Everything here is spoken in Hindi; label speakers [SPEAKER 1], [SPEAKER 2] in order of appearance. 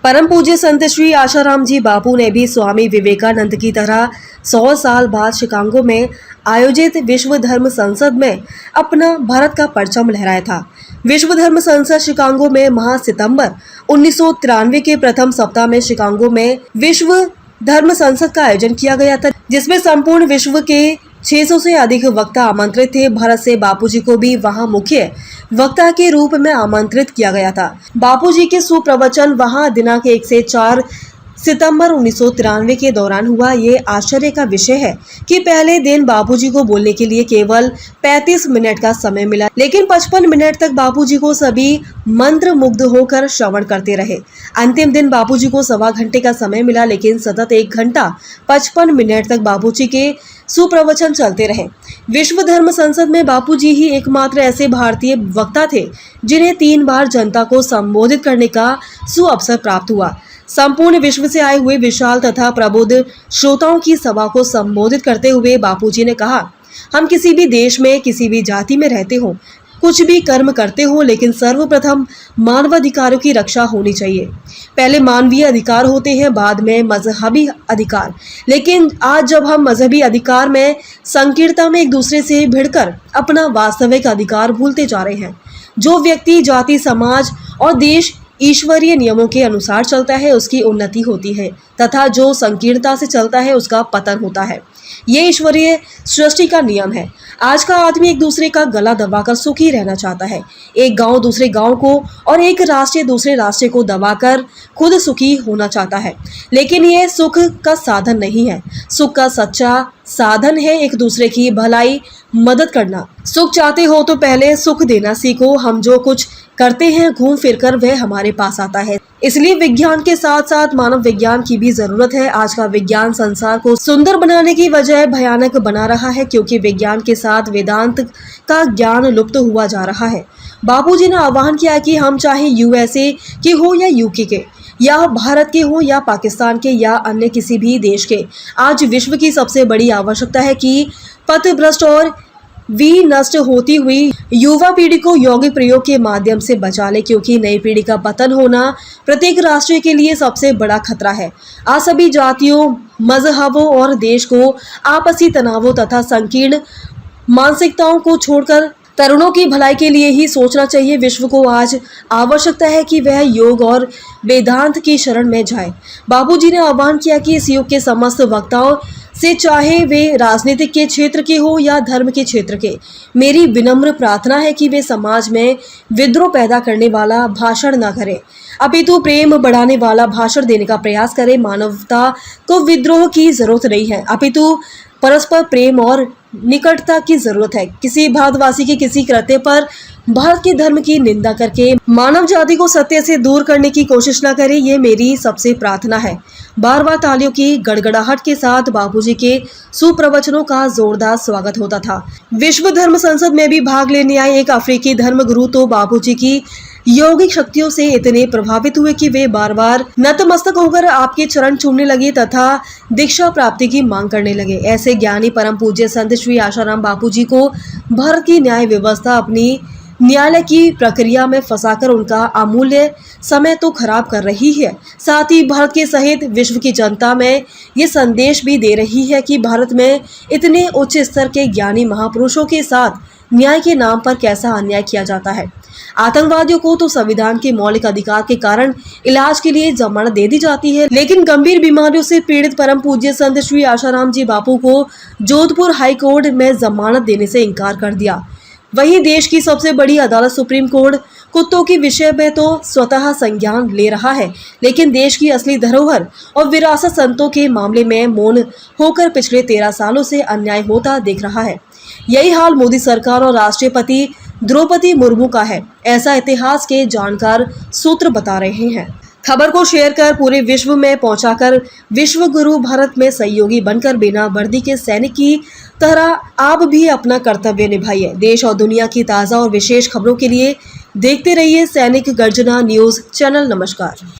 [SPEAKER 1] परम पूज्य संत श्री आशाराम जी बापू ने भी स्वामी विवेकानंद की तरह 100 साल बाद शिकागो में आयोजित विश्व धर्म संसद में अपना भारत का परचम लहराया था। विश्व धर्म संसद शिकागो में माह सितंबर 1993 के प्रथम सप्ताह में शिकागो में विश्व धर्म संसद का आयोजन किया गया था, जिसमें संपूर्ण विश्व के 600 से अधिक वक्ता आमंत्रित थे। भारत से बापूजी को भी वहां मुख्य वक्ता के रूप में आमंत्रित किया गया था। बापूजी के सुप्रवचन वहां दिनांक 1 से 4 सितंबर 1993 के दौरान हुआ। ये आश्चर्य का विषय है कि पहले दिन बापूजी को बोलने के लिए केवल 35 मिनट का समय मिला, लेकिन 55 मिनट तक बापूजी को सभी मंत्र मुग्ध होकर श्रवण करते रहे। अंतिम दिन बापूजी को 1.25 घंटे का समय मिला, लेकिन सतत 1 घंटा 55 मिनट तक बापूजी के सुप्रवचन चलते रहे। विश्व धर्म संसद में बापूजी ही एकमात्र ऐसे भारतीय वक्ता थे जिन्हें 3 बार जनता को संबोधित करने का सुअवसर प्राप्त हुआ। संपूर्ण विश्व से आए हुए विशाल तथा प्रबुद्ध श्रोताओं की सभा को संबोधित करते हुए बापूजी ने कहा, हम किसी भी देश में, किसी भी जाति में रहते हो, कुछ भी कर्म करते हो, लेकिन सर्वप्रथम मानवाधिकारों की रक्षा होनी चाहिए। पहले मानवीय अधिकार होते हैं, बाद में मजहबी अधिकार। लेकिन आज जब हम मजहबी अधिकार में संकीर्णता में एक दूसरे से भिड़कर अपना वास्तविक अधिकार भूलते जा रहे हैं। जो व्यक्ति जाति, समाज और देश ईश्वरीय नियमों के अनुसार चलता है, उसकी उन्नति होती है, तथा जो संकीर्णता से चलता है उसका पतन होता है। ये ईश्वरीय सृष्टि का नियम है। आज का आदमी एक दूसरे का गला दबाकर सुखी रहना चाहता है। एक गांव दूसरे गांव को और एक राष्ट्र दूसरे राष्ट्र को दबाकर खुद सुखी होना चाहता है, लेकिन ये सुख का साधन नहीं है। सुख का सच्चा साधन है एक दूसरे की भलाई, मदद करना। सुख चाहते हो तो पहले सुख देना सीखो। हम जो कुछ करते हैं घूम फिर कर वह हमारे पास आता है। इसलिए विज्ञान के साथ साथ मानव विज्ञान की भी जरूरत है। आज का विज्ञान संसार को सुंदर बनाने की बजाय भयानक बना रहा है, क्योंकि विज्ञान के साथ वेदांत का ज्ञान लुप्त हुआ जा रहा है। बापूजी ने आह्वान किया कि हम चाहे यूएसए के हो या यूके के, या भारत के हो या पाकिस्तान के या अन्य किसी भी देश के, आज विश्व की सबसे बड़ी आवश्यकता है कि पथभ्रष्ट और विनष्ट होती हुई युवा पीढ़ी को यौगिक प्रयोग के माध्यम से बचा ले, क्योंकि नई पीढ़ी का पतन होना प्रत्येक राष्ट्र के लिए सबसे बड़ा खतरा है। आज सभी जातियों, मजहबों और देश को आपसी तनावों तथा संकीर्ण मानसिकताओं को छोड़कर तरुणों की भलाई के लिए ही सोचना चाहिए। विश्व को आज आवश्यकता है कि वह योग और वेदांत की शरण में जाए। बापूजी ने आह्वान किया कि इस युग के समस्त वक्ताओं से, चाहे वे राजनीतिक के क्षेत्र के हो या धर्म के क्षेत्र के, मेरी विनम्र प्रार्थना है कि वे समाज में विद्रोह पैदा करने वाला भाषण न करें, अपितु प्रेम बढ़ाने वाला भाषण देने का प्रयास करें। मानवता को विद्रोह की जरूरत नहीं है, अपितु परस्पर प्रेम और निकटता की जरूरत है। किसी भारतवासी के किसी कृत्य पर भारत के धर्म की निंदा करके मानव जाति को सत्य से दूर करने की कोशिश न करें, ये मेरी सबसे प्रार्थना है। बार-बार तालियों की गड़गड़ाहट के साथ बापूजी के सुप्रवचनों का जोरदार स्वागत होता था। विश्व धर्म संसद में भी भाग लेने आए एक अफ्रीकी धर्मगुरु तो बापूजी की यौगिक शक्तियों से इतने प्रभावित हुए कि वे बार-बार नतमस्तक होकर आपके चरण चूमने लगे तथा दीक्षा प्राप्ति की मांग करने लगे। ऐसे ज्ञानी परम पूज्य संत श्री आशाराम बापूजी को भारत की न्याय व्यवस्था अपनी न्यायालय की प्रक्रिया में फंसाकर उनका अमूल्य समय तो खराब कर रही है, साथ ही भारत के सहित विश्व की जनता में ये संदेश भी दे रही है कि भारत में इतने उच्च स्तर के ज्ञानी महापुरुषों के साथ न्याय के नाम पर कैसा अन्याय किया जाता है। आतंकवादियों को तो संविधान के मौलिक अधिकार के कारण इलाज के लिए जमानत दे दी जाती है, लेकिन गंभीर बीमारियों से पीड़ित परम पूज्य संत श्री आशाराम जी बापू को जोधपुर हाई कोर्ट में जमानत देने से इनकार कर दिया। वहीं देश की सबसे बड़ी अदालत सुप्रीम कोर्ट कुत्तों के विषय में तो स्वतः संज्ञान ले रहा है, लेकिन देश की असली धरोहर और विरासत संतों के मामले में मौन होकर पिछले 13 सालों से अन्याय होता दिख रहा है। यही हाल मोदी सरकार और राष्ट्रपति द्रौपदी मुर्मू का है, ऐसा इतिहास के जानकार सूत्र बता रहे हैं। खबर को शेयर कर पूरे विश्व में पहुंचाकर विश्व गुरु भारत में सहयोगी बनकर बिना वर्दी के सैनिक की तरह आप भी अपना कर्तव्य निभाइए। देश और दुनिया की ताज़ा और विशेष खबरों के लिए देखते रहिए सैनिक गर्जना न्यूज़ चैनल। नमस्कार।